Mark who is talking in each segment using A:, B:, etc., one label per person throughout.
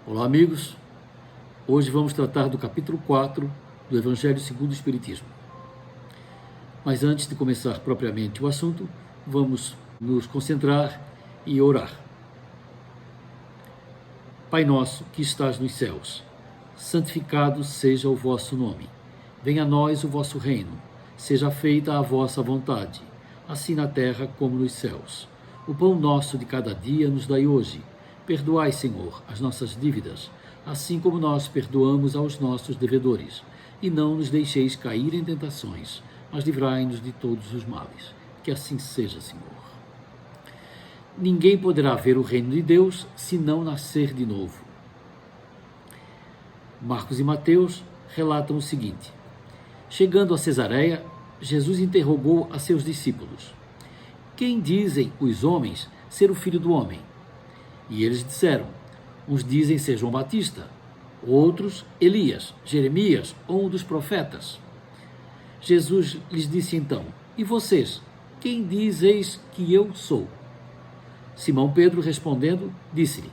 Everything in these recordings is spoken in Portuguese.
A: Olá, amigos. Hoje vamos tratar do capítulo 4 do Evangelho segundo o Espiritismo. Mas antes de começar propriamente o assunto, vamos nos concentrar e orar. Pai nosso que estás nos céus, santificado seja o vosso nome. Venha a nós o vosso reino. Seja feita a vossa vontade, assim na terra como nos céus. O pão nosso de cada dia nos dai hoje. Perdoai, Senhor, as nossas dívidas, assim como nós perdoamos aos nossos devedores. E não nos deixeis cair em tentações, mas livrai-nos de todos os males. Que assim seja, Senhor. Ninguém poderá ver o reino de Deus se não nascer de novo. Marcos e Mateus relatam o seguinte: chegando a Cesareia, Jesus interrogou a seus discípulos: quem dizem os homens ser o Filho do Homem? E eles disseram: uns dizem ser João Batista, outros Elias, Jeremias ou um dos profetas. Jesus lhes disse então: e vocês, quem dizeis que eu sou? Simão Pedro, respondendo, disse-lhe: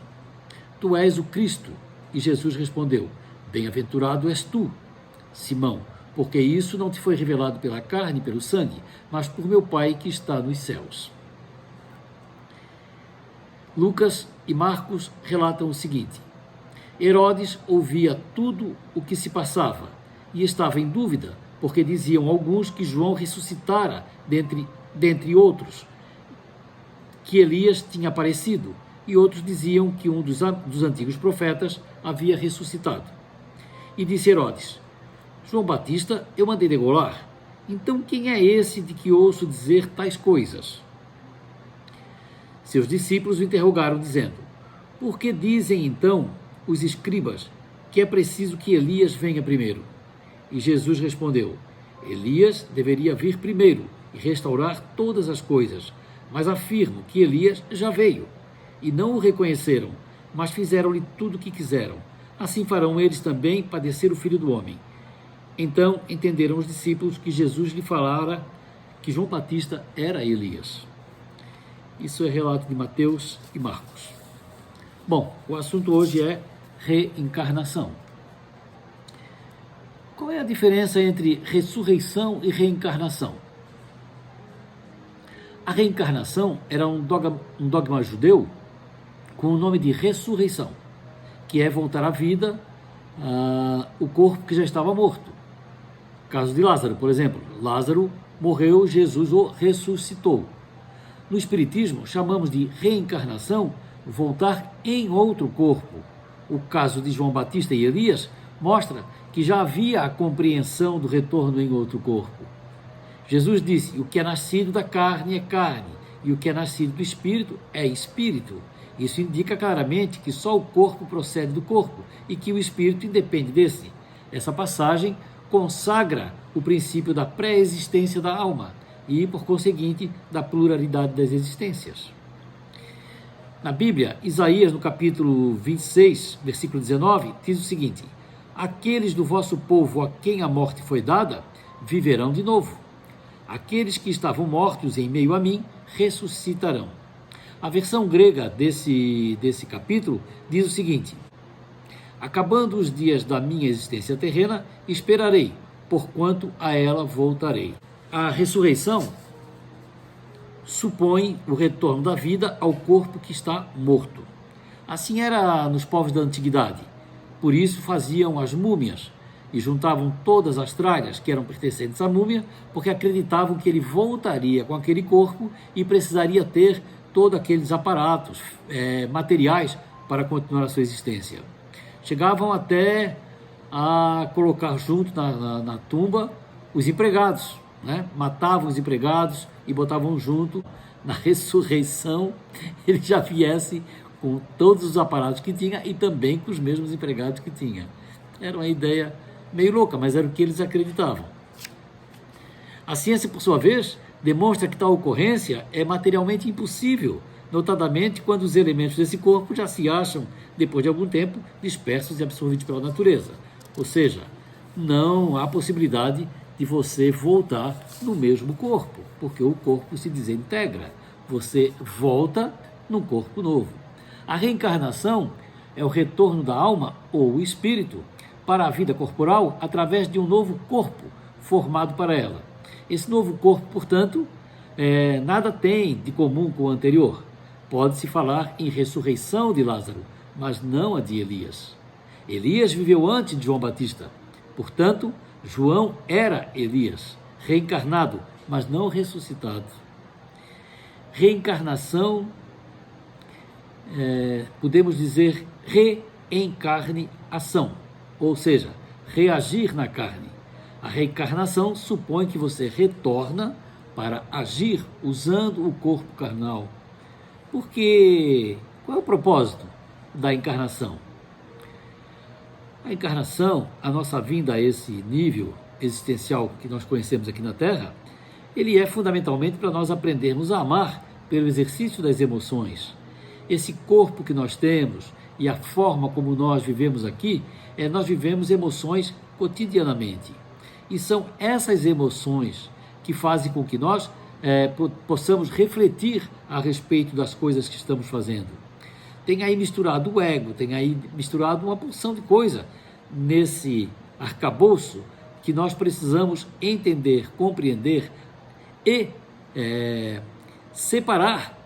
A: tu és o Cristo. E Jesus respondeu: bem-aventurado és tu, Simão, porque isso não te foi revelado pela carne e pelo sangue, mas por meu Pai que está nos céus. Lucas e Marcos relatam o seguinte: Herodes ouvia tudo o que se passava e estava em dúvida, porque diziam alguns que João ressuscitara dentre outros, que Elias tinha aparecido, e outros diziam que um dos antigos profetas havia ressuscitado. E disse Herodes: João Batista eu mandei degolar, então quem é esse de que ouço dizer tais coisas? Seus discípulos o interrogaram, dizendo: por que dizem então os escribas que é preciso que Elias venha primeiro? E Jesus respondeu: Elias deveria vir primeiro e restaurar todas as coisas, mas afirmo que Elias já veio. E não o reconheceram, mas fizeram-lhe tudo o que quiseram. Assim farão eles também padecer o Filho do Homem. Então entenderam os discípulos que Jesus lhe falara que João Batista era Elias. Isso é relato de Mateus e Marcos. Bom, o assunto hoje é reencarnação. Qual é a diferença entre ressurreição e reencarnação? A reencarnação era um dogma judeu com o nome de ressurreição, que é voltar à vida o corpo que já estava morto. Caso de Lázaro, por exemplo. Lázaro morreu, Jesus o ressuscitou. No Espiritismo, chamamos de reencarnação voltar em outro corpo. O caso de João Batista e Elias mostra que já havia a compreensão do retorno em outro corpo. Jesus disse: o que é nascido da carne é carne, e o que é nascido do espírito é espírito. Isso indica claramente que só o corpo procede do corpo e que o espírito independe desse. Essa passagem consagra o princípio da pré-existência da alma e, por conseguinte, da pluralidade das existências. Na Bíblia, Isaías, no capítulo 26, versículo 19, diz o seguinte: aqueles do vosso povo a quem a morte foi dada, viverão de novo. Aqueles que estavam mortos em meio a mim, ressuscitarão. A versão grega desse capítulo diz o seguinte: acabando os dias da minha existência terrena, esperarei, porquanto a ela voltarei. A ressurreição supõe o retorno da vida ao corpo que está morto. Assim era nos povos da antiguidade. Por isso faziam as múmias e juntavam todas as tralhas que eram pertencentes à múmia, porque acreditavam que ele voltaria com aquele corpo e precisaria ter todos aqueles aparatos, materiais para continuar a sua existência. Chegavam até a colocar junto na tumba os empregados, matavam os empregados e botavam junto. Na ressurreição ele já viesse com todos os aparatos que tinha e também com os mesmos empregados que tinha. Era uma ideia meio louca, mas era o que eles acreditavam. A ciência, por sua vez, demonstra que tal ocorrência é materialmente impossível, notadamente quando os elementos desse corpo já se acham, depois de algum tempo, dispersos e absorvidos pela natureza. Ou seja, não há possibilidade de você voltar no mesmo corpo, porque o corpo se desintegra. Você volta num corpo novo. A reencarnação é o retorno da alma ou o espírito para a vida corporal através de um novo corpo formado para ela. Esse novo corpo, portanto, nada tem de comum com o anterior. Pode-se falar em ressurreição de Lázaro, mas não a de Elias. Elias viveu antes de João Batista. Portanto, João era Elias, reencarnado, mas não ressuscitado. Reencarnação, podemos dizer reencarne-ação, ou seja, reagir na carne. A reencarnação supõe que você retorna para agir usando o corpo carnal. Porque qual é o propósito da encarnação? A encarnação, a nossa vinda a esse nível existencial que nós conhecemos aqui na Terra, ele é fundamentalmente para nós aprendermos a amar pelo exercício das emoções. Esse corpo que nós temos e a forma como nós vivemos aqui, nós vivemos emoções cotidianamente. E são essas emoções que fazem com que nós possamos refletir a respeito das coisas que estamos fazendo. Tem aí misturado o ego, tem aí misturado uma porção de coisa nesse arcabouço que nós precisamos entender, compreender e separar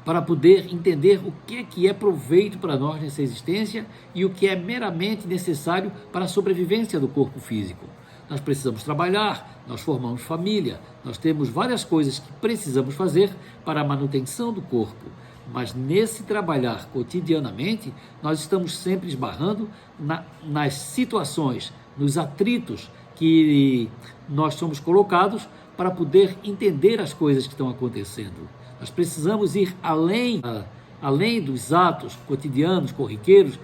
A: para poder entender o que é proveito para nós nessa existência e o que é meramente necessário para a sobrevivência do corpo físico. Nós precisamos trabalhar, nós formamos família, nós temos várias coisas que precisamos fazer para a manutenção do corpo. Mas nesse trabalhar cotidianamente, nós estamos sempre esbarrando nas situações, nos atritos que nós somos colocados para poder entender as coisas que estão acontecendo. Nós precisamos ir além dos atos cotidianos, corriqueiros,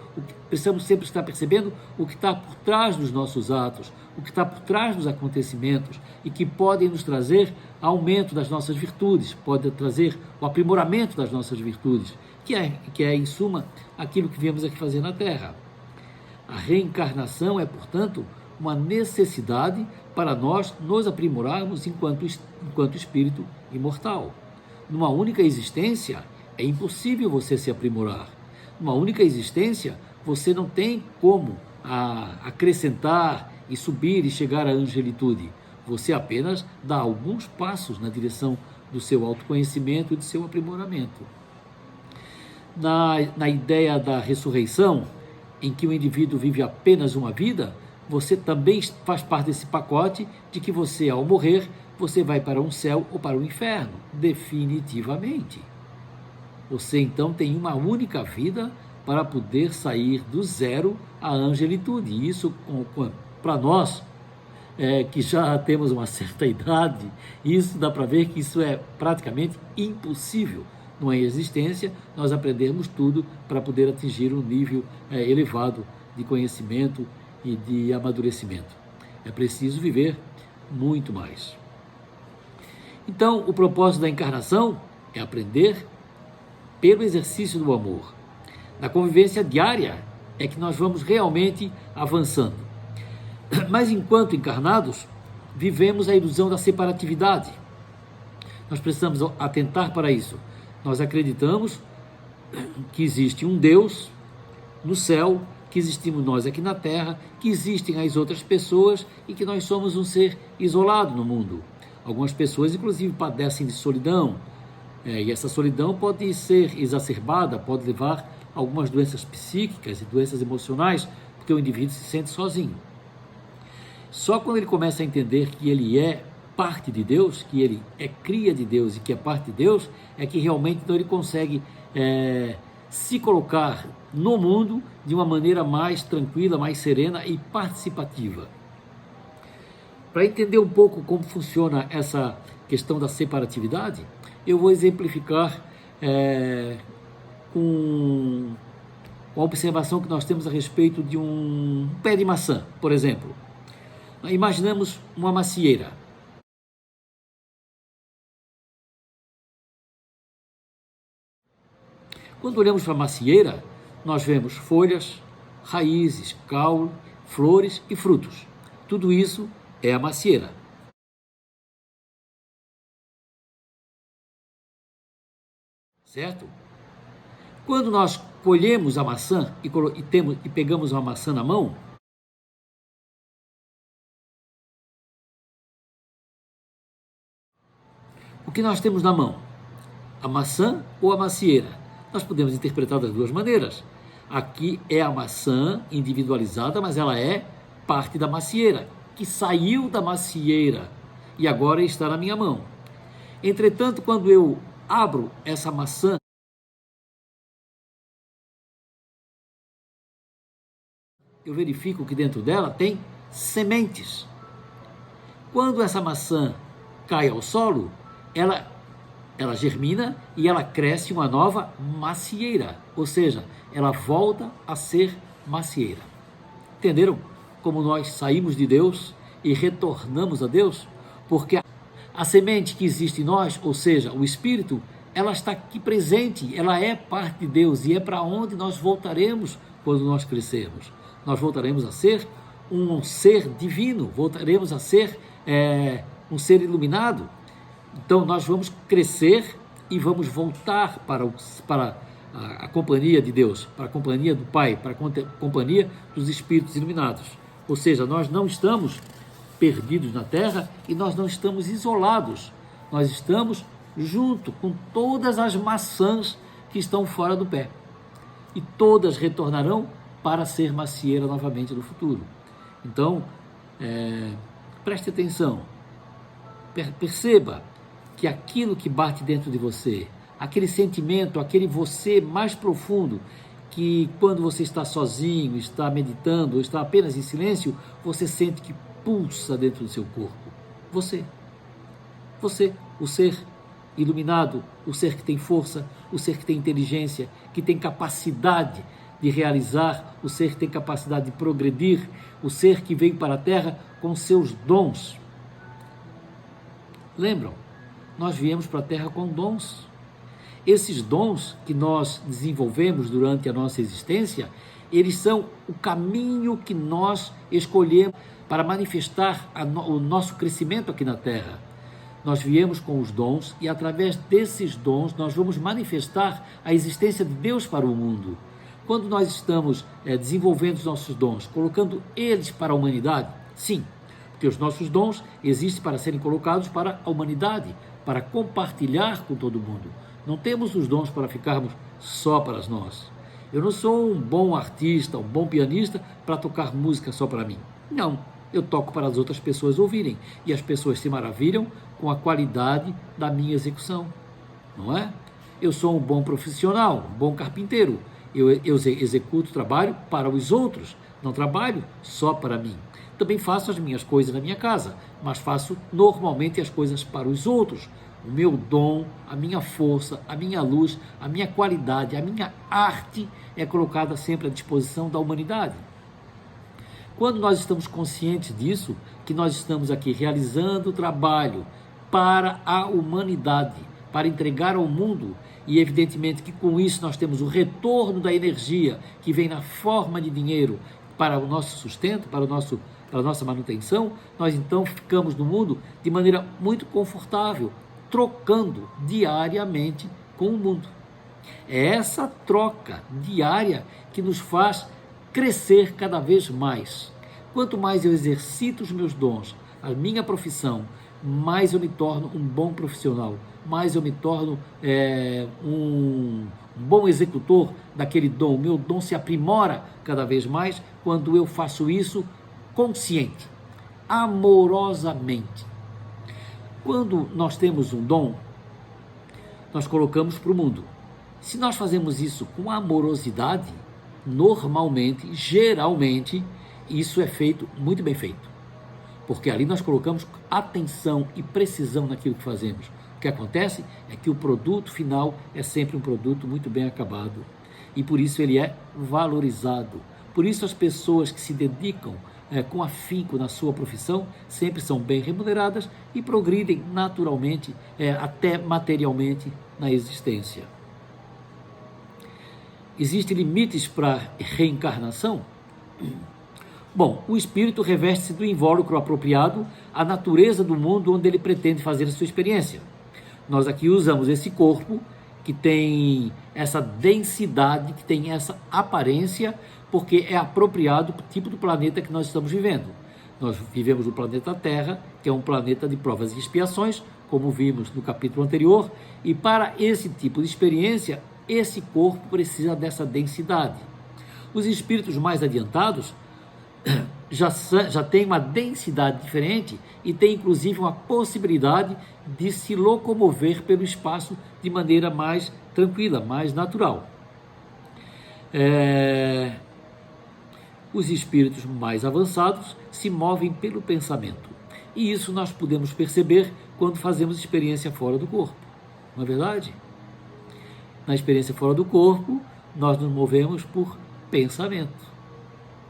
A: precisamos sempre estar percebendo o que está por trás dos nossos atos, o que está por trás dos acontecimentos e que podem nos trazer aumento das nossas virtudes, pode trazer o aprimoramento das nossas virtudes, que é em suma, aquilo que viemos aqui fazer na Terra. A reencarnação é, portanto, uma necessidade para nós nos aprimorarmos enquanto espírito imortal. Numa única existência, é impossível você se aprimorar. Numa única existência, você não tem como acrescentar e subir e chegar à angelitude. Você apenas dá alguns passos na direção do seu autoconhecimento e do seu aprimoramento. Na ideia da ressurreição, em que o indivíduo vive apenas uma vida, você também faz parte desse pacote de que você, ao morrer, você vai para um céu ou para o inferno, definitivamente. Você então tem uma única vida para poder sair do zero à angelitude. E isso, para nós, que já temos uma certa idade, isso dá para ver que isso é praticamente impossível. Numa existência, nós aprendermos tudo para poder atingir um nível elevado de conhecimento e de amadurecimento. É preciso viver muito mais. Então, o propósito da encarnação é aprender pelo exercício do amor. Na convivência diária é que nós vamos realmente avançando. Mas enquanto encarnados, vivemos a ilusão da separatividade. Nós precisamos atentar para isso. Nós acreditamos que existe um Deus no céu, que existimos nós aqui na Terra, que existem as outras pessoas e que nós somos um ser isolado no mundo. Algumas pessoas, inclusive, padecem de solidão, e essa solidão pode ser exacerbada, pode levar a algumas doenças psíquicas e doenças emocionais, porque o indivíduo se sente sozinho. Só quando ele começa a entender que ele é parte de Deus, que ele é cria de Deus e que é parte de Deus, é que realmente então ele consegue se colocar no mundo de uma maneira mais tranquila, mais serena e participativa. Para entender um pouco como funciona essa questão da separatividade, eu vou exemplificar com a observação que nós temos a respeito de um pé de maçã, por exemplo. Imaginamos uma macieira. Quando olhamos para a macieira, nós vemos folhas, raízes, caule, flores e frutos. Tudo isso é a macieira. Certo? Quando nós colhemos a maçã e pegamos uma maçã na mão, o que nós temos na mão? A maçã ou a macieira? Nós podemos interpretar das duas maneiras. Aqui é a maçã individualizada, mas ela é parte da macieira, que saiu da macieira e agora está na minha mão. Entretanto, quando eu abro essa maçã, eu verifico que dentro dela tem sementes. Quando essa maçã cai ao solo, ela germina e ela cresce uma nova macieira, ou seja, ela volta a ser macieira. Entenderam como nós saímos de Deus e retornamos a Deus? Porque a semente que existe em nós, ou seja, o Espírito, ela está aqui presente, ela é parte de Deus e é para onde nós voltaremos quando nós crescermos. Nós voltaremos a ser um ser divino, voltaremos a ser um ser iluminado. Então nós vamos crescer e vamos voltar para a companhia de Deus, para a companhia do Pai, para a companhia dos Espíritos iluminados. Ou seja, nós não estamos perdidos na terra e nós não estamos isolados. Nós estamos junto com todas as maçãs que estão fora do pé. E todas retornarão para ser macieira novamente no futuro. Então, preste atenção, perceba que aquilo que bate dentro de você, aquele sentimento, aquele você mais profundo, que quando você está sozinho, está meditando, ou está apenas em silêncio, você sente que pulsa dentro do seu corpo. Você, o ser iluminado, o ser que tem força, o ser que tem inteligência, que tem capacidade de realizar, o ser que tem capacidade de progredir, o ser que veio para a Terra com seus dons. Lembram? Nós viemos para a Terra com dons. Esses dons que nós desenvolvemos durante a nossa existência, eles são o caminho que nós escolhemos para manifestar o nosso crescimento aqui na Terra. Nós viemos com os dons e através desses dons nós vamos manifestar a existência de Deus para o mundo. Quando nós estamos desenvolvendo os nossos dons, colocando eles para a humanidade, sim, porque os nossos dons existem para serem colocados para a humanidade, para compartilhar com todo mundo. Não temos os dons para ficarmos só para nós. Eu não sou um bom artista, um bom pianista para tocar música só para mim. Não, eu toco para as outras pessoas ouvirem e as pessoas se maravilham com a qualidade da minha execução, não é? Eu sou um bom profissional, um bom carpinteiro. Eu executo o trabalho para os outros, não trabalho só para mim. Também faço as minhas coisas na minha casa, mas faço normalmente as coisas para os outros. O meu dom, a minha força, a minha luz, a minha qualidade, a minha arte é colocada sempre à disposição da humanidade. Quando nós estamos conscientes disso, que nós estamos aqui realizando o trabalho para a humanidade, para entregar ao mundo, e evidentemente que com isso nós temos o retorno da energia que vem na forma de dinheiro para o nosso sustento, para a nossa manutenção, nós então ficamos no mundo de maneira muito confortável, trocando diariamente com o mundo. É essa troca diária que nos faz crescer cada vez mais. Quanto mais eu exercito os meus dons, a minha profissão, mais eu me torno um bom profissional, mais eu me torno um bom executor daquele dom. O meu dom se aprimora cada vez mais quando eu faço isso consciente, amorosamente. Quando nós temos um dom, nós colocamos para o mundo. Se nós fazemos isso com amorosidade, normalmente, geralmente, isso é feito, muito bem feito. Porque ali nós colocamos atenção e precisão naquilo que fazemos. O que acontece é que o produto final é sempre um produto muito bem acabado. E por isso ele é valorizado. Por isso as pessoas que se dedicam com afinco na sua profissão sempre são bem remuneradas e progridem naturalmente, até materialmente, na existência. Existem limites para reencarnação? Bom, o espírito reveste-se do invólucro apropriado à natureza do mundo onde ele pretende fazer a sua experiência. Nós aqui usamos esse corpo que tem essa densidade, que tem essa aparência, porque é apropriado para o tipo do planeta que nós estamos vivendo. Nós vivemos no planeta Terra, que é um planeta de provas e expiações, como vimos no capítulo anterior, e para esse tipo de experiência, esse corpo precisa dessa densidade. Os espíritos mais adiantados já têm uma densidade diferente e têm inclusive uma possibilidade de se locomover pelo espaço de maneira mais tranquila, mais natural. Os espíritos mais avançados se movem pelo pensamento. E isso nós podemos perceber quando fazemos experiência fora do corpo. Não é verdade? Na experiência fora do corpo, nós nos movemos por pensamento.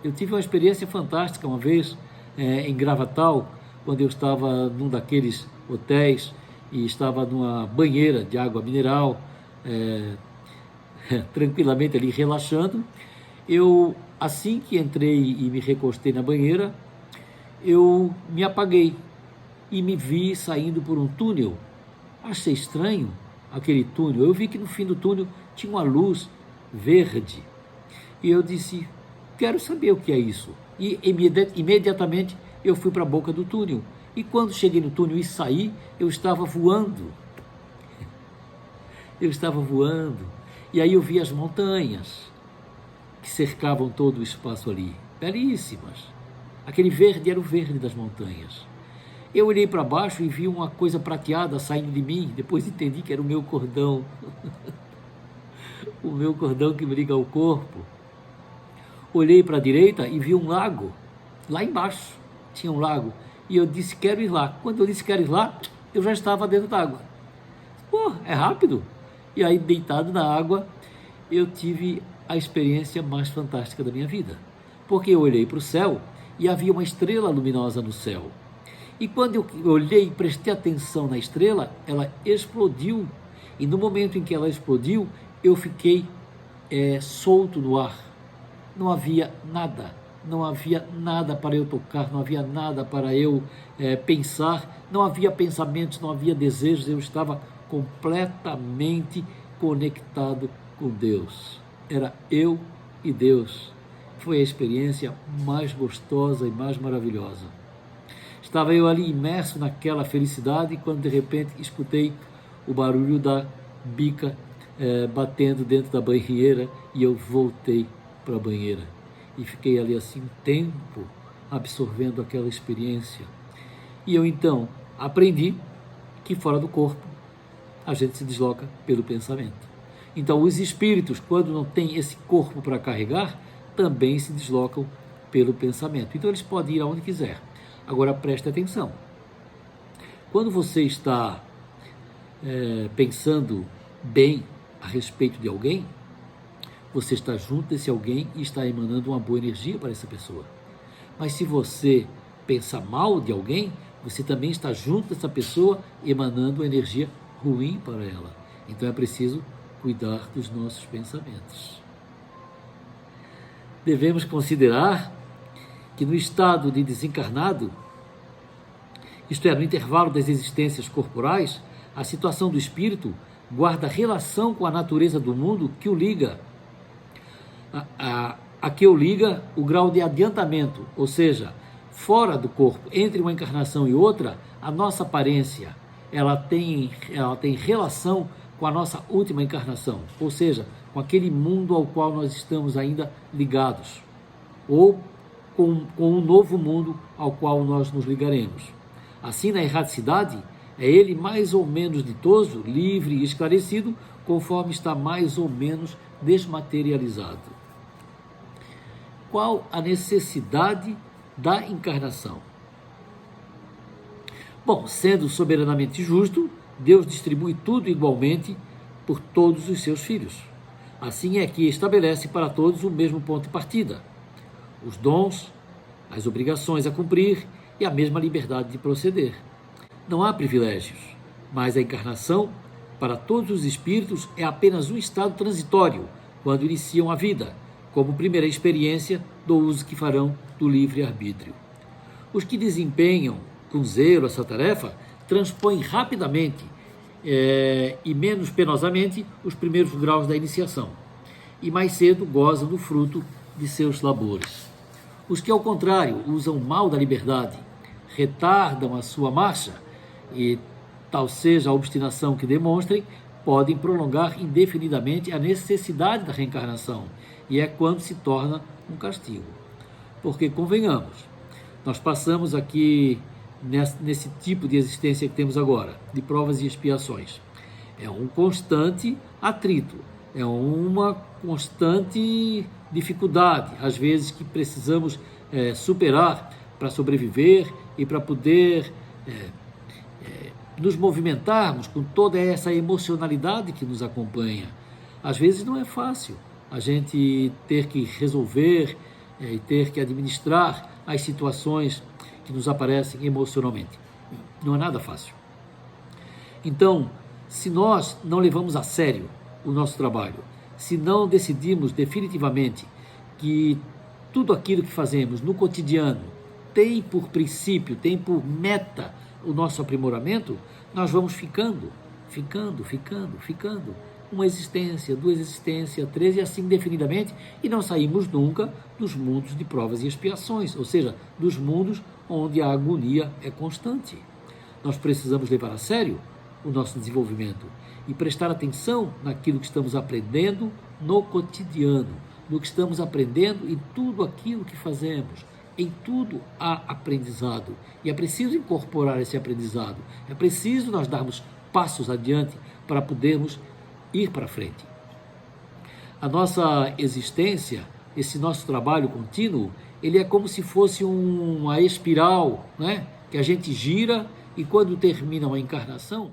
A: Eu tive uma experiência fantástica uma vez em Gravatal, quando eu estava num daqueles hotéis e estava numa banheira de água mineral, tranquilamente ali relaxando. Eu, assim que entrei e me recostei na banheira, eu me apaguei e me vi saindo por um túnel. Achei estranho aquele túnel. Eu vi que no fim do túnel tinha uma luz verde. E eu disse, quero saber o que é isso. E imediatamente eu fui para a boca do túnel. E quando cheguei no túnel e saí, eu estava voando. Eu estava voando. E aí eu vi as montanhas que cercavam todo o espaço ali. Belíssimas. Aquele verde era o verde das montanhas. Eu olhei para baixo e vi uma coisa prateada saindo de mim. Depois entendi que era o meu cordão. O meu cordão que me liga ao corpo. Olhei para a direita e vi um lago. Lá embaixo tinha um lago. E eu disse, quero ir lá. Quando eu disse, quero ir lá, eu já estava dentro d'água. Pô, é rápido. E aí, deitado na água, eu tive a experiência mais fantástica da minha vida. Porque eu olhei para o céu e havia uma estrela luminosa no céu. E quando eu olhei e prestei atenção na estrela, ela explodiu. E no momento em que ela explodiu, eu fiquei solto no ar. Não havia nada para eu tocar, não havia nada para eu pensar, não havia pensamentos, não havia desejos, eu estava completamente conectado com Deus. Era eu e Deus. Foi a experiência mais gostosa e mais maravilhosa. Estava eu ali imerso naquela felicidade quando de repente escutei o barulho da bica batendo dentro da banheira e eu voltei para a banheira e fiquei ali assim um tempo absorvendo aquela experiência. E eu então aprendi que fora do corpo a gente se desloca pelo pensamento. Então os espíritos, quando não têm esse corpo para carregar, também se deslocam pelo pensamento. Então eles podem ir aonde quiser. Agora preste atenção. Quando você está pensando bem a respeito de alguém, você está junto desse alguém e está emanando uma boa energia para essa pessoa. Mas se você pensa mal de alguém, você também está junto dessa pessoa emanando energia ruim para ela. Então é preciso cuidar dos nossos pensamentos. Devemos considerar que no estado de desencarnado, isto é, no intervalo das existências corporais, a situação do espírito guarda relação com a natureza do mundo que o liga. A que o liga o grau de adiantamento, ou seja, fora do corpo, entre uma encarnação e outra, a nossa aparência, ela tem relação com a nossa última encarnação, ou seja, com aquele mundo ao qual nós estamos ainda ligados, ou com um novo mundo ao qual nós nos ligaremos. Assim, na erraticidade, é ele mais ou menos ditoso, livre e esclarecido, conforme está mais ou menos desmaterializado. Qual a necessidade da encarnação? Bom, sendo soberanamente justo, Deus distribui tudo igualmente por todos os seus filhos. Assim é que estabelece para todos o mesmo ponto de partida, os dons, as obrigações a cumprir e a mesma liberdade de proceder. Não há privilégios, mas a encarnação, para todos os espíritos, é apenas um estado transitório, quando iniciam a vida, como primeira experiência do uso que farão do livre-arbítrio. Os que desempenham com zelo essa tarefa transpõem rapidamente e menos penosamente os primeiros graus da iniciação, e mais cedo gozam do fruto de seus labores. Os que, ao contrário, usam mal da liberdade, retardam a sua marcha, e tal seja a obstinação que demonstrem, podem prolongar indefinidamente a necessidade da reencarnação, e é quando se torna um castigo. Porque, convenhamos, nós passamos aqui nesse tipo de existência que temos agora, de provas e expiações. É um constante atrito, é uma constante dificuldade, às vezes que precisamos superar para sobreviver e para poder nos movimentarmos com toda essa emocionalidade que nos acompanha. Às vezes não é fácil a gente ter que resolver e ter que administrar as situações que nos aparecem emocionalmente. Não é nada fácil. Então, se nós não levamos a sério o nosso trabalho, se não decidimos definitivamente que tudo aquilo que fazemos no cotidiano tem por princípio, tem por meta o nosso aprimoramento, nós vamos ficando. Uma existência, duas existências, três e assim indefinidamente, e não saímos nunca dos mundos de provas e expiações, ou seja, dos mundos onde a agonia é constante. Nós precisamos levar a sério o nosso desenvolvimento e prestar atenção naquilo que estamos aprendendo no cotidiano, no que estamos aprendendo em tudo aquilo que fazemos. Em tudo há aprendizado e é preciso incorporar esse aprendizado, é preciso nós darmos passos adiante para podermos ir para frente. A nossa existência, esse nosso trabalho contínuo, ele é como se fosse uma espiral, né? Que a gente gira e quando termina uma encarnação,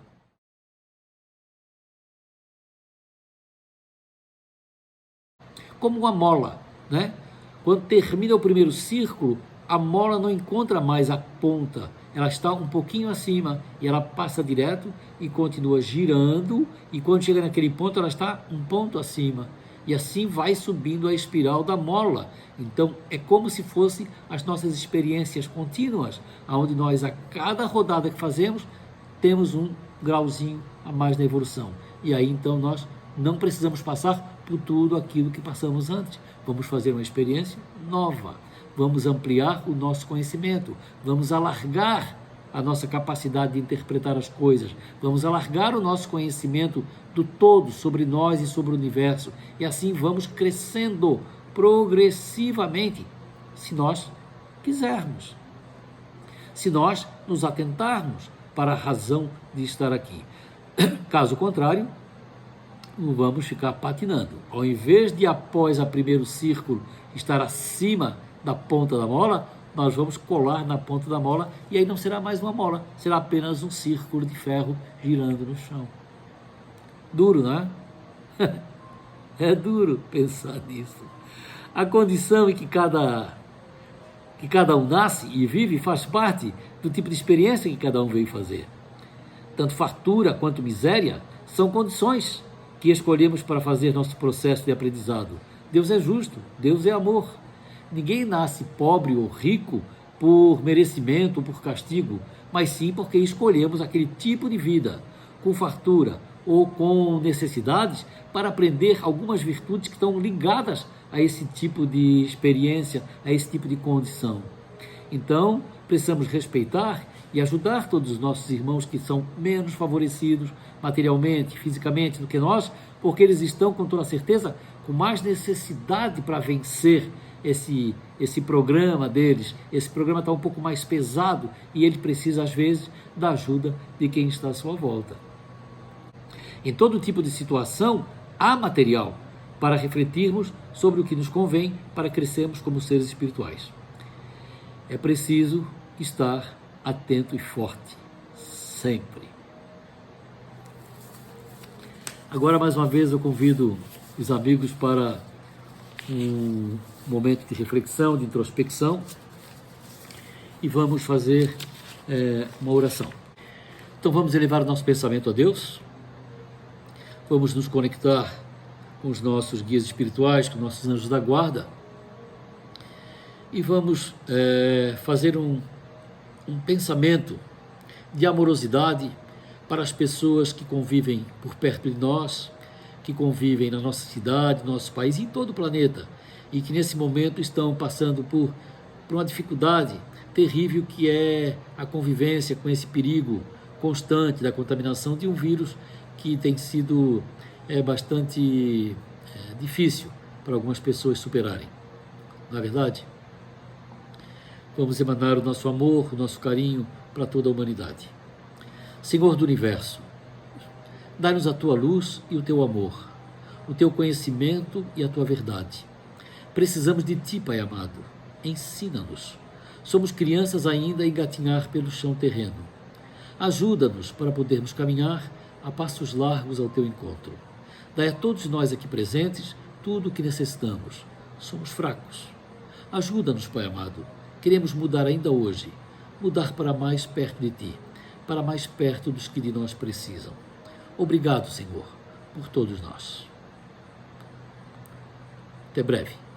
A: como uma mola, né? Quando termina o primeiro círculo, a mola não encontra mais a ponta, ela está um pouquinho acima e ela passa direto e continua girando, e quando chega naquele ponto ela está um ponto acima, e assim vai subindo a espiral da mola. Então é como se fossem as nossas experiências contínuas, onde nós a cada rodada que fazemos temos um grauzinho a mais na evolução, e aí então nós não precisamos passar por tudo aquilo que passamos antes. Vamos fazer uma experiência nova, vamos ampliar o nosso conhecimento, vamos alargar a nossa capacidade de interpretar as coisas, vamos alargar o nosso conhecimento do todo sobre nós e sobre o universo, e assim vamos crescendo progressivamente, se nós quisermos, se nós nos atentarmos para a razão de estar aqui. Caso contrário, vamos ficar patinando. Ao invés de, após o primeiro círculo, estar acima da ponta da mola, nós vamos colar na ponta da mola, e aí não será mais uma mola, será apenas um círculo de ferro girando no chão. Duro, não é? É duro pensar nisso. A condição em que cada um nasce e vive faz parte do tipo de experiência que cada um veio fazer. Tanto fartura quanto miséria são condições que escolhemos para fazer nosso processo de aprendizado. Deus é justo, Deus é amor. Ninguém nasce pobre ou rico por merecimento ou por castigo, mas sim porque escolhemos aquele tipo de vida, com fartura ou com necessidades, para aprender algumas virtudes que estão ligadas a esse tipo de experiência, a esse tipo de condição. Então, precisamos respeitar e ajudar todos os nossos irmãos que são menos favorecidos materialmente, fisicamente do que nós, porque eles estão, com toda certeza, com mais necessidade para vencer esse programa deles. Esse programa está um pouco mais pesado e ele precisa, às vezes, da ajuda de quem está à sua volta. Em todo tipo de situação, há material para refletirmos sobre o que nos convém para crescermos como seres espirituais. É preciso estar atento e forte, sempre. Agora, mais uma vez, eu convido os amigos para um momento de reflexão, de introspecção, e vamos fazer uma oração. Então, vamos elevar o nosso pensamento a Deus, vamos nos conectar com os nossos guias espirituais, com nossos anjos da guarda, e vamos fazer um pensamento de amorosidade para as pessoas que convivem por perto de nós, que convivem na nossa cidade, no nosso país e em todo o planeta, e que nesse momento estão passando por uma dificuldade terrível que é a convivência com esse perigo constante da contaminação de um vírus que tem sido bastante difícil para algumas pessoas superarem. Não é verdade? Vamos emanar o nosso amor, o nosso carinho para toda a humanidade. Senhor do Universo, dá-nos a tua luz e o teu amor, o teu conhecimento e a tua verdade. Precisamos de ti, Pai amado. Ensina-nos. Somos crianças ainda a engatinhar pelo chão terreno. Ajuda-nos para podermos caminhar a passos largos ao teu encontro. Dai a todos nós aqui presentes tudo o que necessitamos. Somos fracos. Ajuda-nos, Pai amado. Queremos mudar ainda hoje, mudar para mais perto de ti, para mais perto dos que de nós precisam. Obrigado, Senhor, por todos nós. Até breve.